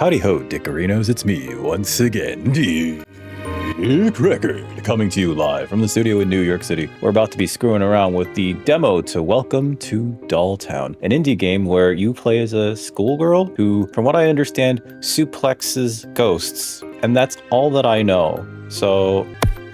Howdy ho, Dickerinos, it's me once again, Dick Record, coming to you live from the studio in New York City. We're about to be screwing around with the demo to Welcome to Dolltown, an indie game where you play as a schoolgirl who, from what I understand, suplexes ghosts. And that's all that I know. So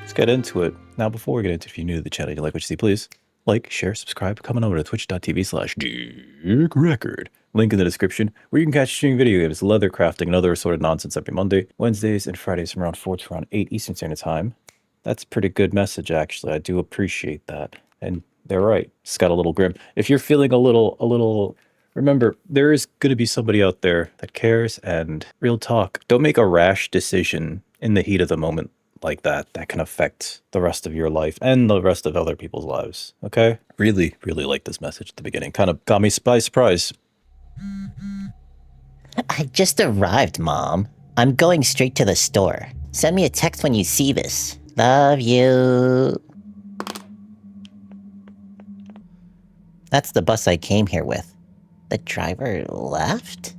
let's get into it. Now, before we get into it, if you're new to the channel, you like what you see, please like, share, subscribe, come on over to twitch.tv/DickRecord. Link in the description, where you can catch streaming video games, leather crafting, and other assorted nonsense every Monday, Wednesdays, and Fridays from around 4 to around 8 Eastern Standard Time. That's a pretty good message, actually. I do appreciate that. And they're right. It's got a little grim. If you're feeling a little, remember, there is going to be somebody out there that cares, and real talk, don't make a rash decision in the heat of the moment like that can affect the rest of your life and the rest of other people's lives. Okay? Really like this message at the beginning. Kind of got me by surprise. I just arrived, Mom. I'm going straight to the store. Send me a text when you see this. Love you. That's the bus I came here with. The driver left?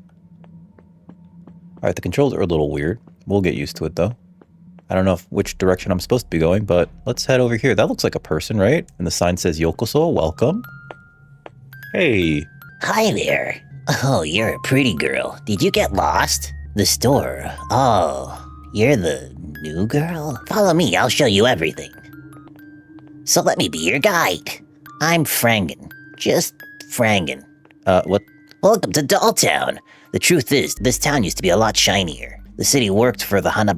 Alright, the controls are a little weird. We'll get used to it, though. I don't know which direction I'm supposed to be going, but let's head over here. That looks like a person, right? And the sign says Yokoso, welcome. Hey. Hi there. Oh, you're a pretty girl. Did you get lost? The store. Oh, you're the new girl? Follow me, I'll show you everything. So let me be your guide. I'm Frangen. Just Frangen. What? Welcome to Dolltown. The truth is, this town used to be a lot shinier. The city worked for the Father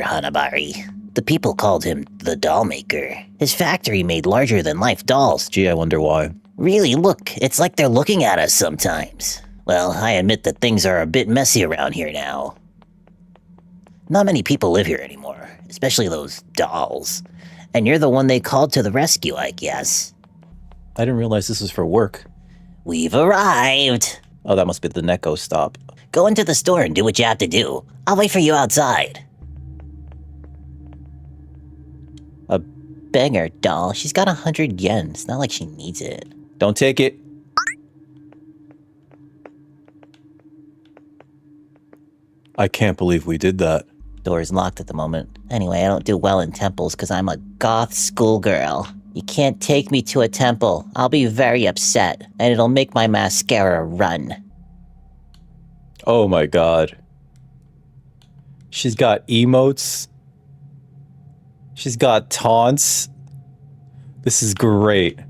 Hanabari. The people called him the doll maker. His factory made larger-than-life dolls. Gee, I wonder why. Really, look, it's like they're looking at us sometimes. Well, I admit that things are a bit messy around here now. Not many people live here anymore, especially those dolls. And you're the one they called to the rescue, I guess. I didn't realize this was for work. We've arrived. Oh, that must be the Neko stop. Go into the store and do what you have to do. I'll wait for you outside. A beggar doll. She's got 100 yen. It's not like she needs it. Don't take it. I can't believe we did that. Door's locked at the moment. Anyway, I don't do well in temples because I'm a goth schoolgirl. You can't take me to a temple. I'll be very upset, and it'll make my mascara run. Oh my god. She's got emotes. She's got taunts. This is great.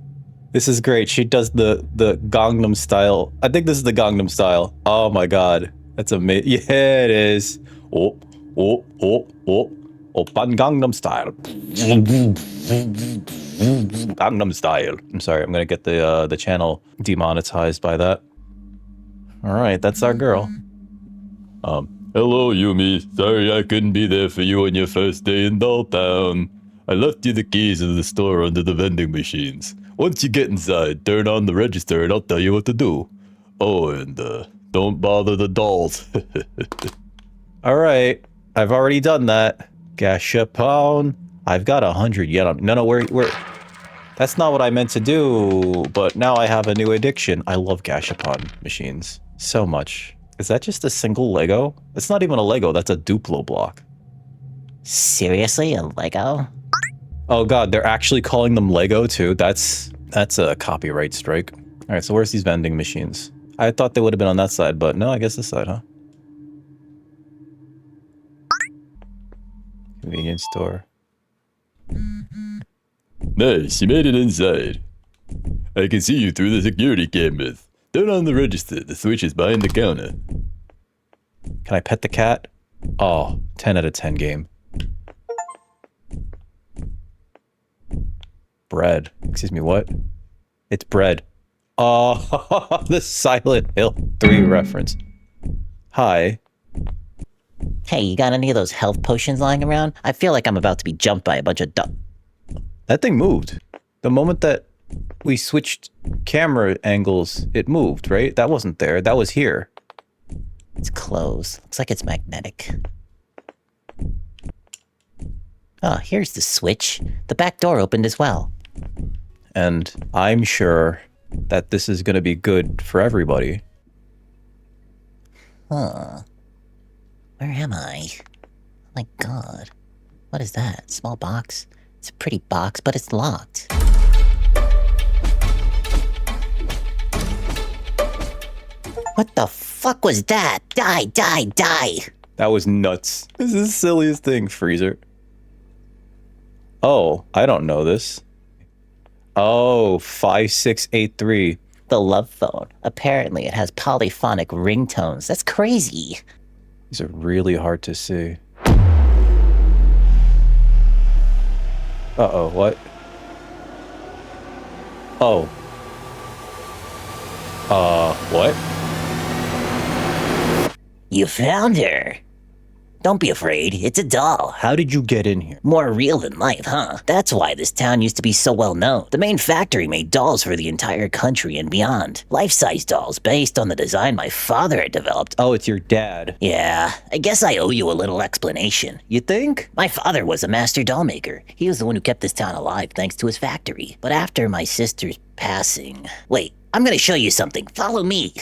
This is great. She does the Gangnam style. I think this is the Gangnam style. Oh my god. That's amazing. Yeah, it is. Oppan Gangnam style. Gangnam style. I'm sorry, I'm gonna get the channel demonetized by that. Alright, that's our girl. Hello, Yumi. Sorry I couldn't be there for you on your first day in Dolltown. I left you the keys of the store under the vending machines. Once you get inside, turn on the register and I'll tell you what to do. Oh, and don't bother the dolls. Alright, I've already done that. Gashapon. I've got 100 yen on. No, we're... That's not what I meant to do, but now I have a new addiction. I love Gashapon machines so much. Is that just a single Lego? It's not even a Lego, that's a Duplo block. Seriously, a Lego? Oh god, they're actually calling them Lego too? That's a copyright strike. Alright, so where's these vending machines? I thought they would have been on that side, but no, I guess this side, huh? Convenience store. Nice, you made it inside. I can see you through the security cameras. Turn on the register. The switch is behind the counter. Can I pet the cat? Oh, 10 out of 10 game. Bread. Excuse me, what? It's bread. Oh, the Silent Hill 3 reference. Hi. Hey, you got any of those health potions lying around? I feel like I'm about to be jumped by a bunch of That thing moved. The moment that we switched camera angles, it moved, right? That wasn't there. That was here. It's closed. Looks like it's magnetic. Oh, here's the switch. The back door opened as well. And I'm sure that this is going to be good for everybody. Huh. Where am I? Oh my god. What is that? Small box? It's a pretty box, but it's locked. What the fuck was that? Die, die, die! That was nuts. This is the silliest thing, Freezer. Oh, I don't know this. Oh, 5683. The love phone. Apparently it has polyphonic ringtones. That's crazy. These are really hard to see. Uh-oh, what? Oh. What? You found her. Don't be afraid, it's a doll. How did you get in here? More real than life, huh? That's why this town used to be so well known. The main factory made dolls for the entire country and beyond. Life-size dolls based on the design my father had developed. Oh, it's your dad. Yeah, I guess I owe you a little explanation. You think? My father was a master doll maker. He was the one who kept this town alive thanks to his factory. But after my sister's passing... Wait, I'm gonna show you something. Follow me.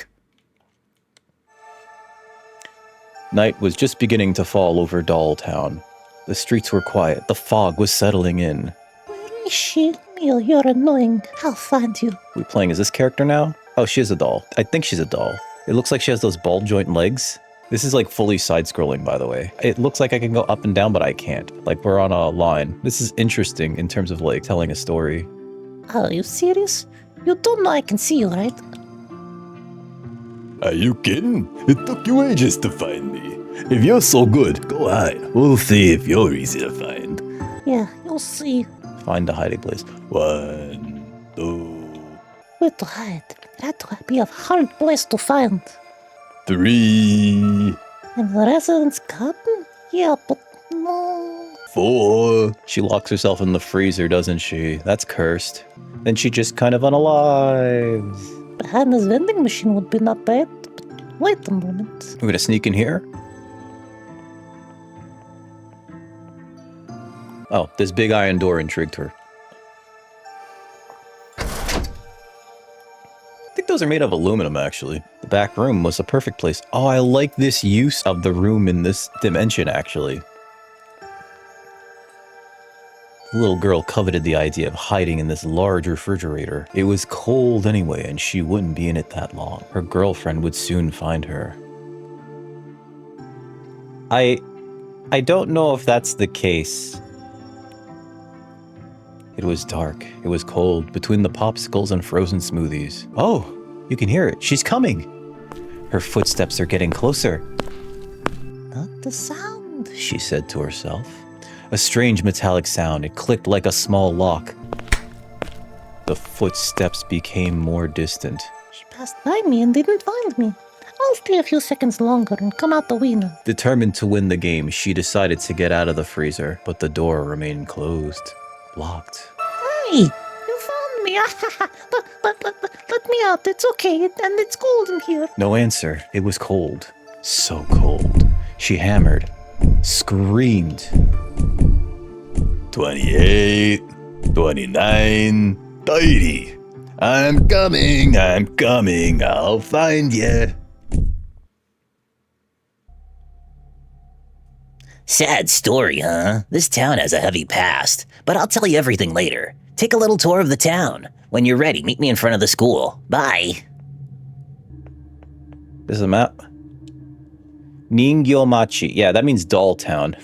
Night was just beginning to fall over Dolltown. The streets were quiet. The fog was settling in. Where is she? Neil, you're annoying. I'll find you. We playing as this character now? Oh, she is a doll. I think she's a doll. It looks like she has those ball joint legs. This is like fully side-scrolling, by the way. It looks like I can go up and down, but I can't. Like we're on a line. This is interesting in terms of like telling a story. Are you serious? You don't know I can see you, right? Are you kidding? It took you ages to find me. If you're so good, go hide. We'll see if you're easy to find. Yeah, you'll see. Find a hiding place. 1, 2, Where to hide? That would be a hard place to find. 3, In the residence garden? Yeah, but no. 4. She locks herself in the freezer, doesn't she? That's cursed. Then she just kind of unalives. Behind this vending machine would be not bad. But wait a moment. We're gonna sneak in here? Oh, this big iron door intrigued her. I think those are made of aluminum, actually. The back room was a perfect place. Oh, I like this use of the room in this dimension, actually. The little girl coveted the idea of hiding in this large refrigerator. It was cold anyway, and she wouldn't be in it that long. Her girlfriend would soon find her. I don't know if that's the case. It was dark. It was cold, between the popsicles and frozen smoothies. Oh, you can hear it. She's coming. Her footsteps are getting closer. Not the sound. She said to herself. A strange metallic sound. It clicked like a small lock. The footsteps became more distant. She passed by me and didn't find me. I'll stay a few seconds longer and come out the window. Determined to win the game, she decided to get out of the freezer, but the door remained closed, locked. Hey, you found me. but let me out. It's okay, and it's cold in here. No answer. It was cold. So cold. She hammered, screamed. 28, 29, 30. I'm coming, I'll find ya. Sad story, huh? This town has a heavy past, but I'll tell you everything later. Take a little tour of the town. When you're ready, meet me in front of the school. Bye. This is a map. Ningyo Machi. Yeah, that means doll town.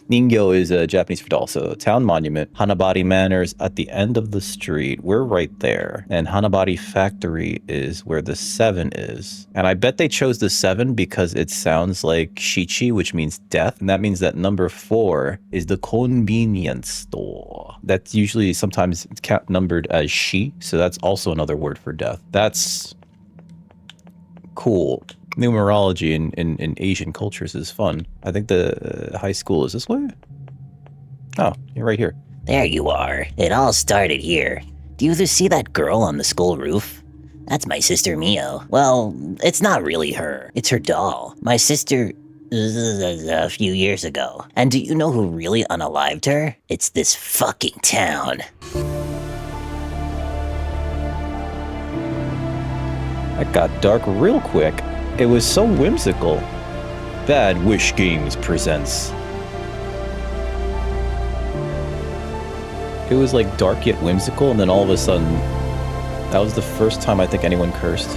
Ningyo is Japanese for doll, so town monument. Hanabari Manor is at the end of the street. We're right there. And Hanabari Factory is where the 7 is. And I bet they chose the 7 because it sounds like Shichi, which means death. And that means that number 4 is the convenience store. That's usually sometimes numbered as shi, so that's also another word for death. That's cool. Numerology in Asian cultures is fun. I think the high school is this way? Oh, you're right here. There you are. It all started here. Do you see that girl on the school roof? That's my sister Mio. Well, it's not really her. It's her doll. My sister... a few years ago. And do you know who really unalived her? It's this fucking town. That got dark real quick. It was so whimsical. Bad Wish Games presents. It was like dark yet whimsical, and then all of a sudden, that was the first time I think anyone cursed.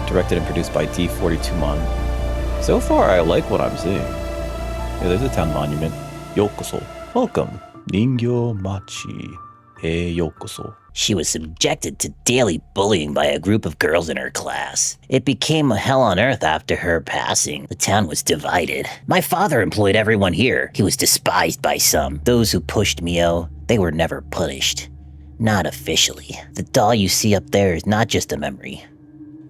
Directed and produced by D42 Mon. So far, I like what I'm seeing. Yeah, there's a town monument. Yokoso. Welcome. Ningyo Machi e Yokoso. She was subjected to daily bullying by a group of girls in her class. It became a hell on earth after her passing. The town was divided. My father employed everyone here. He was despised by some. Those who pushed Mio, they were never punished. Not officially. The doll you see up there is not just a memory.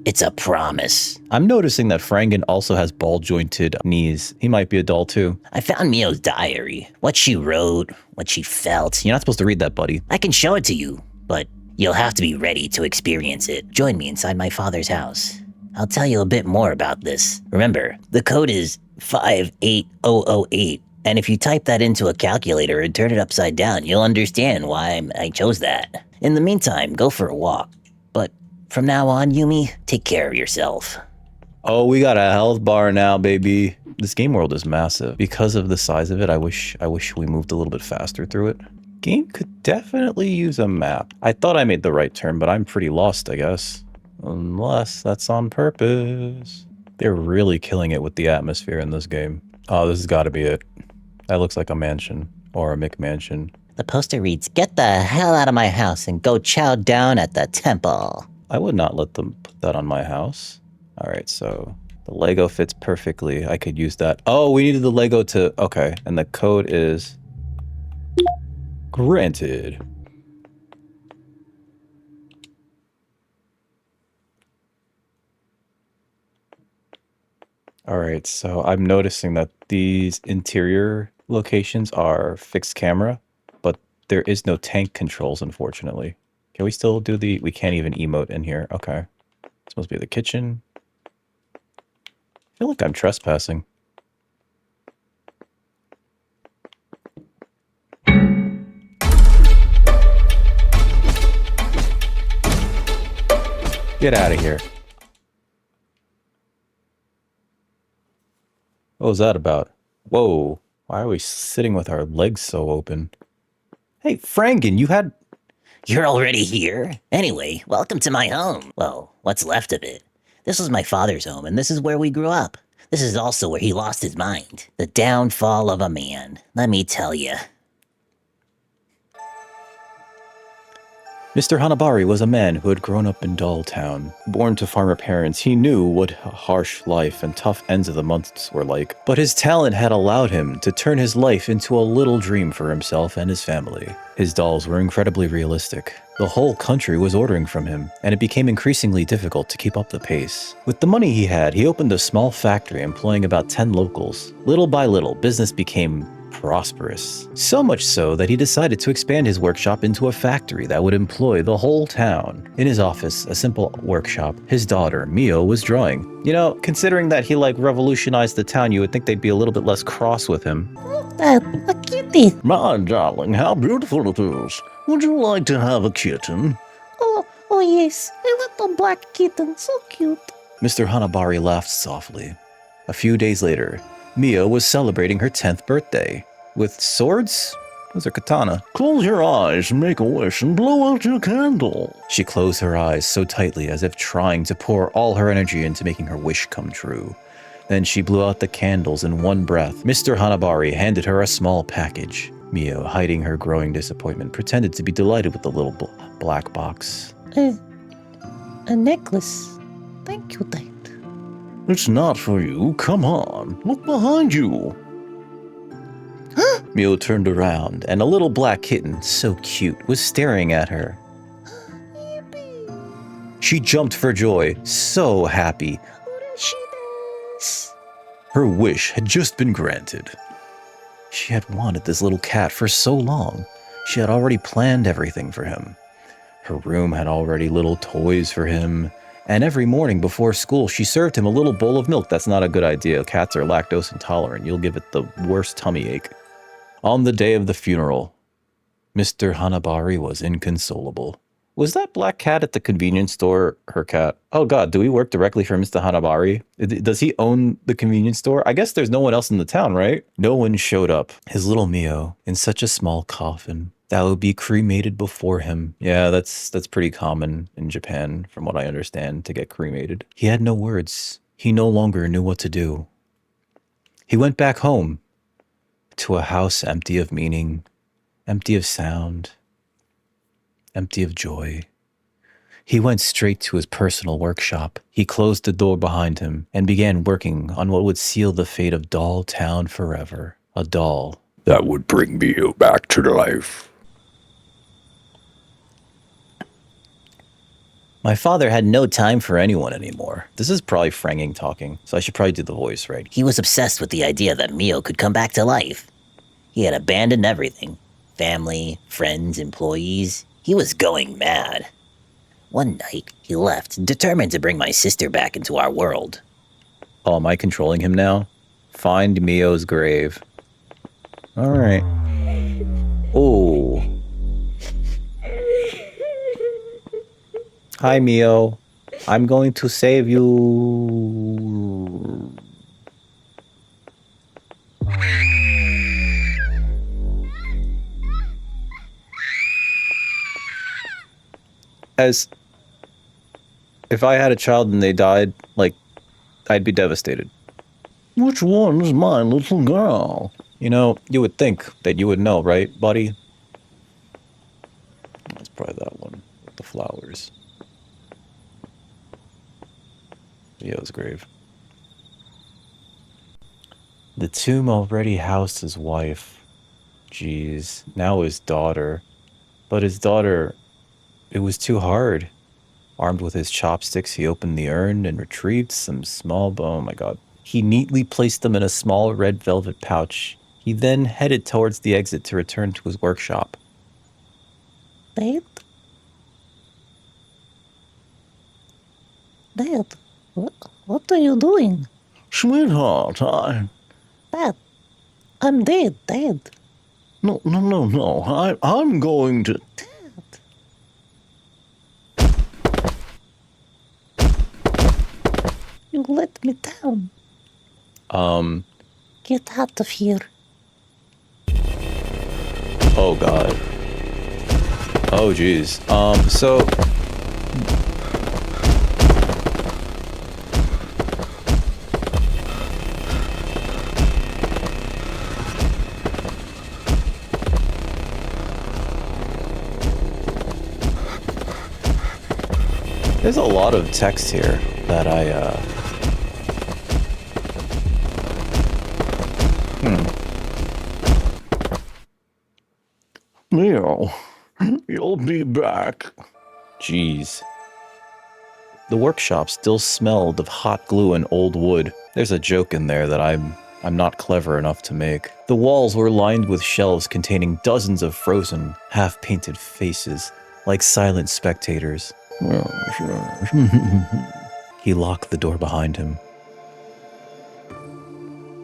It's a promise. I'm noticing that Frangen also has ball-jointed knees. He might be a doll too. I found Mio's diary. What she wrote, what she felt. You're not supposed to read that, buddy. I can show it to you, but you'll have to be ready to experience it. Join me inside my father's house. I'll tell you a bit more about this. Remember, the code is 58008. And if you type that into a calculator and turn it upside down, you'll understand why I chose that. In the meantime, go for a walk. But from now on, Yumi, take care of yourself. Oh, we got a health bar now, baby. This game world is massive. Because of the size of it, I wish we moved a little bit faster through it. Game could definitely use a map. I thought I made the right turn, but I'm pretty lost, I guess. Unless that's on purpose. They're really killing it with the atmosphere in this game. Oh, this has got to be it. That looks like a mansion. Or a McMansion. The poster reads, "Get the hell out of my house and go chow down at the temple." I would not let them put that on my house. Alright, so the Lego fits perfectly. I could use that. Oh, we needed the Lego to... Okay, and the code is... Granted. Alright, so I'm noticing that these interior locations are fixed camera, but there is no tank controls, unfortunately. Can we still do the... We can't even emote in here. Okay. It's supposed to be the kitchen. I feel like I'm trespassing. Get out of here. What was that about? Whoa. Why are we sitting with our legs so open? Hey, Frangen, you had... You're already here? Anyway, welcome to my home. Well, what's left of it. This was my father's home, and this is where we grew up. This is also where he lost his mind. The downfall of a man. Let me tell you. Mr. Hanabari was a man who had grown up in Dolltown. Born to farmer parents, he knew what a harsh life and tough ends of the months were like. But his talent had allowed him to turn his life into a little dream for himself and his family. His dolls were incredibly realistic. The whole country was ordering from him, and it became increasingly difficult to keep up the pace. With the money he had, he opened a small factory employing about 10 locals. Little by little, business became prosperous. So much so that he decided to expand his workshop into a factory that would employ the whole town. In his office, a simple workshop, his daughter, Mio, was drawing. You know, considering that he revolutionized the town, you would think they'd be a little bit less cross with him. A kitty. My darling, how beautiful it is. Would you like to have a kitten? Oh yes, a little black kitten, so cute. Mr. Hanabari laughed softly. A few days later, Mio was celebrating her 10th birthday. With swords? Those are katana. Close your eyes, make a wish, and blow out your candle. She closed her eyes so tightly as if trying to pour all her energy into making her wish come true. Then she blew out the candles in one breath. Mr. Hanabari handed her a small package. Mio, hiding her growing disappointment, pretended to be delighted with the little black box. A necklace. Thank you, Dad. It's not for you. Come on. Look behind you. Mio turned around, and a little black kitten, so cute, was staring at her. She jumped for joy, so happy. Her wish had just been granted. She had wanted this little cat for so long. She had already planned everything for him. Her room had already little toys for him. And every morning before school, she served him a little bowl of milk. That's not a good idea. Cats are lactose intolerant. You'll give it the worst tummy ache. On the day of the funeral, Mr. Hanabari was inconsolable. Was that black cat at the convenience store her cat? Oh god, do we work directly for Mr. Hanabari? Does he own the convenience store? I guess there's no one else in the town, right? No one showed up. His little Mio in such a small coffin that would be cremated before him. Yeah, that's pretty common in Japan, from what I understand, to get cremated. He had no words. He no longer knew what to do. He went back home to a house empty of meaning, empty of sound, empty of joy. He went straight to his personal workshop. He closed the door behind him and began working on what would seal the fate of Dolltown forever. A doll That would bring Mio back to life. My father had no time for anyone anymore. This is probably Franging talking, so I should probably do the voice right. He was obsessed with the idea that Mio could come back to life. He had abandoned everything. Family, friends, employees. He was going mad. One night, he left, determined to bring my sister back into our world. Oh, am I controlling him now? Find Mio's grave. Alright. Oh. Hi, Mio. I'm going to save you. As if I had a child and they died, like, I'd be devastated. Which one's my little girl? You know, you would think that you would know, right, buddy? That's probably that one with the flowers. Mio's grave. The tomb already housed his wife. Jeez, now his daughter. But his daughter, it was too hard. Armed with his chopsticks, he opened the urn and retrieved some small bone. Oh my god. He neatly placed them in a small red velvet pouch. He then headed towards the exit to return to his workshop. Dad? Dad, what are you doing? Sweetheart, Dad, I'm dead, Dad. No. I'm going to... You let me down. Get out of here. Oh god. Oh jeez. So there's a lot of text here that Mio, you'll be back. Jeez. The workshop still smelled of hot glue and old wood. There's a joke in there that I'm not clever enough to make. The walls were lined with shelves containing dozens of frozen, half-painted faces, like silent spectators. He locked the door behind him.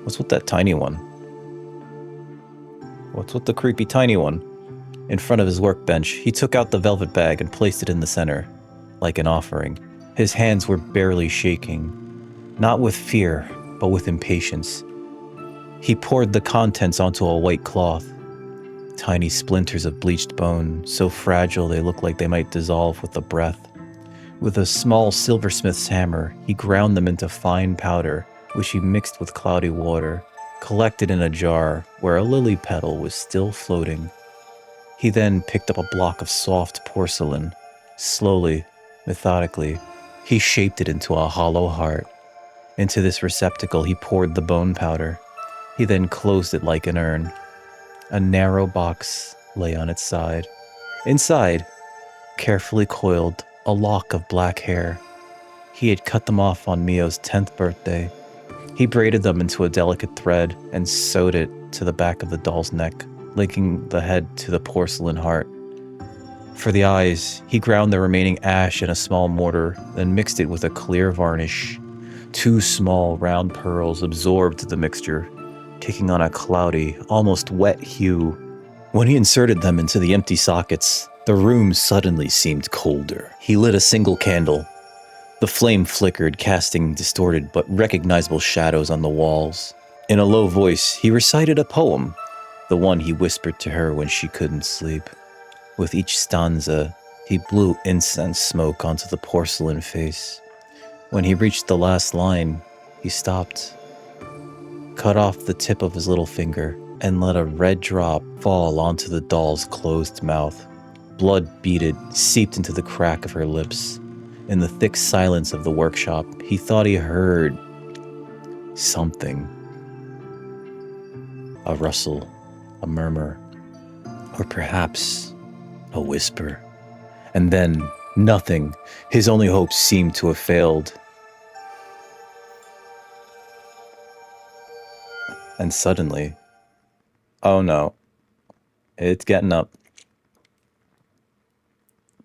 What's with that tiny one? What's with the creepy tiny one? In front of his workbench, he took out the velvet bag and placed it in the center, like an offering. His hands were barely shaking, not with fear, but with impatience. He poured the contents onto a white cloth. Tiny splinters of bleached bone, so fragile they looked like they might dissolve with a breath. With a small silversmith's hammer, he ground them into fine powder, which he mixed with cloudy water, collected in a jar where a lily petal was still floating. He then picked up a block of soft porcelain. Slowly, methodically, he shaped it into a hollow heart. Into this receptacle he poured the bone powder. He then closed it like an urn. A narrow box lay on its side. Inside, carefully coiled, a lock of black hair. He had cut them off on Mio's 10th birthday. He braided them into a delicate thread and sewed it to the back of the doll's neck, linking the head to the porcelain heart. For the eyes, he ground the remaining ash in a small mortar, then mixed it with a clear varnish. 2 small round pearls absorbed the mixture, taking on a cloudy, almost wet hue. When he inserted them into the empty sockets, The room suddenly seemed colder. He lit a single candle. The flame flickered, casting distorted but recognizable shadows on the walls. In a low voice, he recited a poem, the one he whispered to her when she couldn't sleep. With each stanza, he blew incense smoke onto the porcelain face. When he reached the last line, he stopped, cut off the tip of his little finger, and let a red drop fall onto the doll's closed mouth. Blood beaded, seeped into the crack of her lips. In the thick silence of the workshop, he thought he heard something. A rustle, a murmur, or perhaps a whisper. And then, nothing. His only hope seemed to have failed. And suddenly, oh no, it's getting up.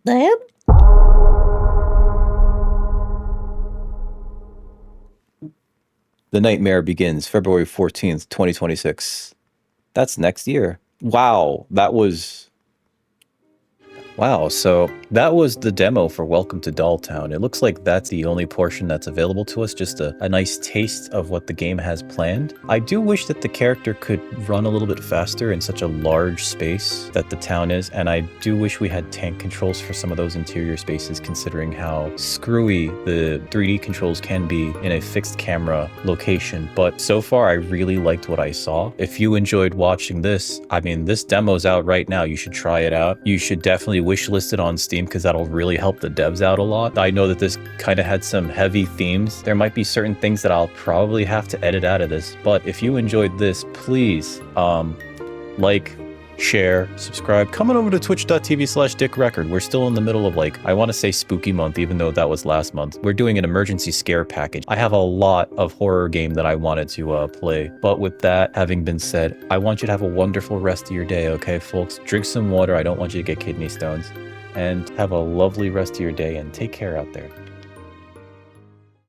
Dad? The nightmare begins February 14th, 2026. That's next year. Wow, so that was the demo for Welcome to Dolltown. It looks like that's the only portion that's available to us, just a nice taste of what the game has planned. I do wish that the character could run a little bit faster in such a large space that the town is, and I do wish we had tank controls for some of those interior spaces, considering how screwy the 3D controls can be in a fixed camera location. But so far, I really liked what I saw. If you enjoyed watching this, I mean, this demo's out right now. You should try it out. You should definitely wish it on Steam because that'll really help the devs out a lot. I know that this kind of had some heavy themes. There might be certain things that I'll probably have to edit out of this, but if you enjoyed this, please like, share, subscribe. Come on over to twitch.tv/dickrecord. We're still in the middle of I want to say spooky month, even though that was last month. We're doing an emergency scare package. I have a lot of horror game that I wanted to play. But with that having been said, I want you to have a wonderful rest of your day, okay, folks? Drink some water. I don't want you to get kidney stones. And have a lovely rest of your day and take care out there.